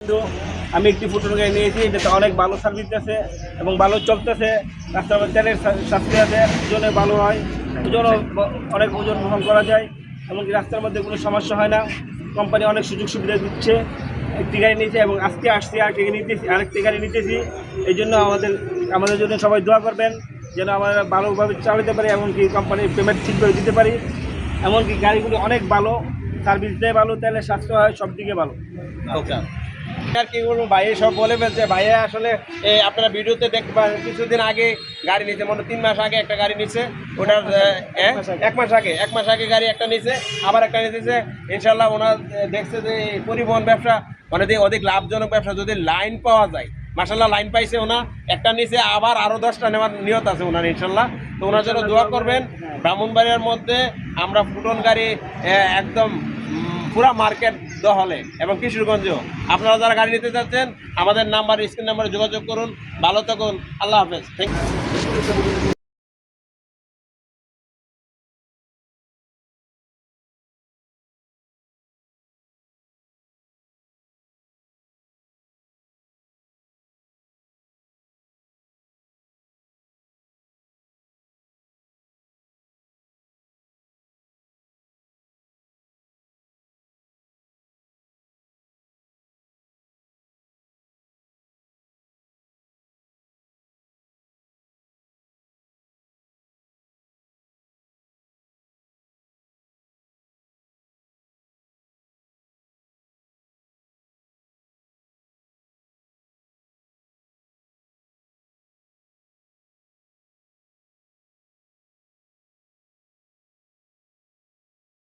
কিন্তু আমি একটি ফুটন গাড়ি নিয়েছি, এটাতে অনেক ভালো সার্ভিস আছে এবং ভালো চলতেছে। রাস্তার মধ্যে তেলের শাস্তি আছে, ওজনে ভালো হয়, ওজনও অনেক ওজন বহন করা যায়, এমনকি রাস্তার মধ্যে কোনো সমস্যা হয় না। কোম্পানি অনেক সুযোগ সুবিধা দিচ্ছে। একটি গাড়ি নিয়েছি এবং আজকে আসছি আরেকটি গাড়ি নিতেছি। এই জন্য আমাদের জন্য সবাই দোয়া করবেন যেন আমরা ভালোভাবে চালাতে পারি, এমনকি কোম্পানির পেমেন্ট ঠিকভাবে দিতে পারি। এমনকি গাড়িগুলো অনেক ভালো, সার্ভিস দেয় ভালো, তেলের স্বাস্থ্য হয়, সব দিকে ভালো। ওকে, আর কি বলবো, ভাইয়া সব বলে ফেলছে। ভাইয়া আসলে আপনারা ভিডিওতে দেখতে পারেন কিছুদিন আগে গাড়ি নিচ্ছে, মানে 3 মাস আগে একটা গাড়ি নিচ্ছে, ওটার 1 মাস আগে গাড়ি একটা নিচ্ছে, আবার একটা নিতেছে। ইনশাল্লাহ ওনার দেখছে যে এই পরিবহন ব্যবসা অধিক লাভজনক ব্যবসা, যদি লাইন পাওয়া যায়। মাশাল্লাহ লাইন পাইছে, ওনা একটা নিচে আবার আরও 10টা নেওয়ার নিয়ত আছে ওনার ইনশাল্লাহ। তো ওনার জন্য দোয়া করবেন। ব্রাহ্মণবাড়িয়ার মধ্যে আমরা ফুটন গাড়ি একদম পুরা মার্কেট দহলে, এবং কিশোরগঞ্জেও। আপনারা যারা গাড়ি নিতে চাচ্ছেন আমাদের নাম্বার, স্ক্রিন নাম্বারে যোগাযোগ করুন। ভালো থাকুন, আল্লাহ হাফেজ, থ্যাংক ইউ।